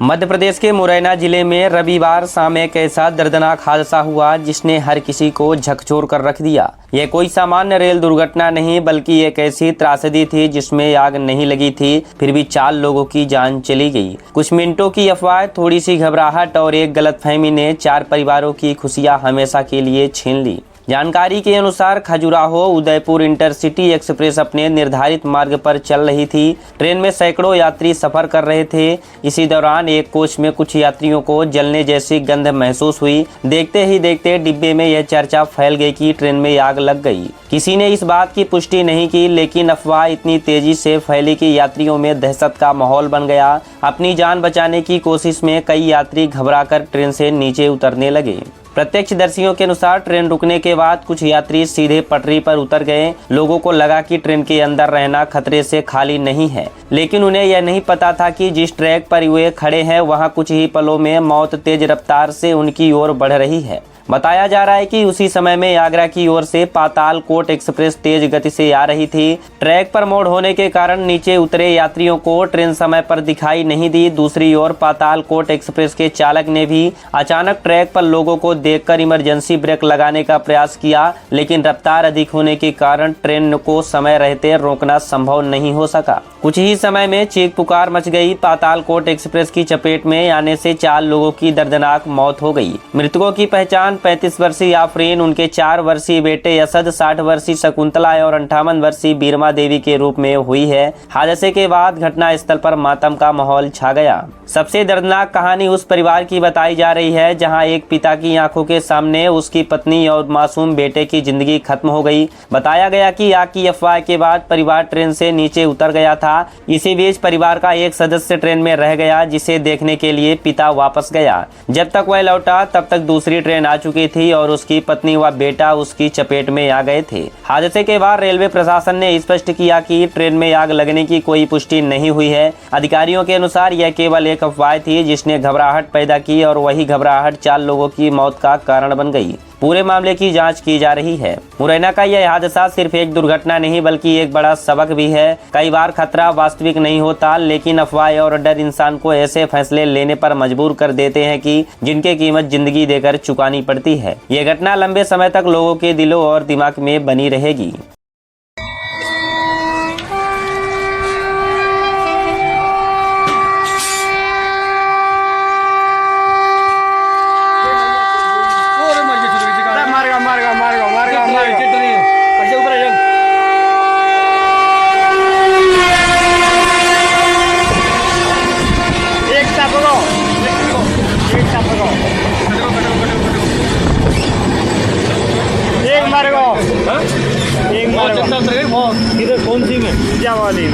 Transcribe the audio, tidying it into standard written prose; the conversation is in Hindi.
मध्य प्रदेश के मुरैना जिले में रविवार शाम एक ऐसा दर्दनाक हादसा हुआ जिसने हर किसी को झकझोर कर रख दिया। यह कोई सामान्य रेल दुर्घटना नहीं बल्कि एक ऐसी त्रासदी थी जिसमें आग नहीं लगी थी, फिर भी 4 लोगों की जान चली गई। कुछ मिनटों की अफवाह, थोड़ी सी घबराहट और एक गलतफहमी ने 4 परिवारों की खुशियां हमेशा के लिए छीन ली। जानकारी के अनुसार खजुराहो उदयपुर इंटरसिटी एक्सप्रेस अपने निर्धारित मार्ग पर चल रही थी। ट्रेन में सैकड़ों यात्री सफर कर रहे थे। इसी दौरान एक कोच में कुछ यात्रियों को जलने जैसी गंध महसूस हुई। देखते ही देखते डिब्बे में यह चर्चा फैल गई कि ट्रेन में आग लग गई। किसी ने इस बात की पुष्टि नहीं की, लेकिन अफवाह इतनी तेजी से फैली कि यात्रियों में दहशत का माहौल बन गया। अपनी जान बचाने की कोशिश में कई यात्री घबराकर ट्रेन से नीचे उतरने लगे। प्रत्यक्षदर्शियों के अनुसार ट्रेन रुकने के बाद कुछ यात्री सीधे पटरी पर उतर गए। लोगों को लगा कि ट्रेन के अंदर रहना खतरे से खाली नहीं है, लेकिन उन्हें यह नहीं पता था कि जिस ट्रैक पर वे खड़े हैं वहां कुछ ही पलों में मौत तेज रफ्तार से उनकी ओर बढ़ रही है। बताया जा रहा है कि उसी समय में आगरा की ओर से पातालकोट एक्सप्रेस तेज गति से आ रही थी। ट्रैक पर मोड़ होने के कारण नीचे उतरे यात्रियों को ट्रेन समय पर दिखाई नहीं दी। दूसरी ओर पातालकोट एक्सप्रेस के चालक ने भी अचानक ट्रैक पर लोगों को देखकर इमरजेंसी ब्रेक लगाने का प्रयास किया, लेकिन रफ्तार अधिक होने के कारण ट्रेन को समय रहते रोकना संभव नहीं हो सका। कुछ ही समय में चीख पुकार मच गई। पातालकोट एक्सप्रेस की चपेट में आने से 4 लोगों की दर्दनाक मौत हो गई। मृतकों की पहचान 35 वर्षीय आफरीन, उनके 4 वर्षीय बेटे असद, 60 वर्षीय शकुंतला और 58 वर्षीय बीरमा देवी के रूप में हुई है। हादसे के बाद घटना स्थल पर मातम का माहौल छा गया। सबसे दर्दनाक कहानी उस परिवार की बताई जा रही है जहां एक पिता की आंखों के सामने उसकी पत्नी और मासूम बेटे की जिंदगी खत्म हो गई। बताया गया कि आग की अफवाह के बाद परिवार ट्रेन से नीचे उतर गया था। इसी बीच परिवार का एक सदस्य ट्रेन में रह गया, जिसे देखने के लिए पिता वापस गया। जब तक वह लौटा तब तक दूसरी ट्रेन आ चुकी थी और उसकी पत्नी व बेटा उसकी चपेट में आ गए थे। हादसे के बाद रेलवे प्रशासन ने स्पष्ट किया कि ट्रेन में आग लगने की कोई पुष्टि नहीं हुई है। अधिकारियों के अनुसार यह केवल एक अफवाह थी जिसने घबराहट पैदा की और वही घबराहट 4 लोगों की मौत का कारण बन गई। पूरे मामले की जांच की जा रही है। मुरैना का यह हादसा सिर्फ एक दुर्घटना नहीं बल्कि एक बड़ा सबक भी है। कई बार खतरा वास्तविक नहीं होता, लेकिन अफवाह और डर इंसान को ऐसे फैसले लेने पर मजबूर कर देते हैं कि जिनकी कीमत जिंदगी देकर चुकानी पड़ती है। ये घटना लंबे समय तक लोगों के दिलों और दिमाग में बनी रहेगी। एक मारेगा। इधर कौन सी में? क्या वाली?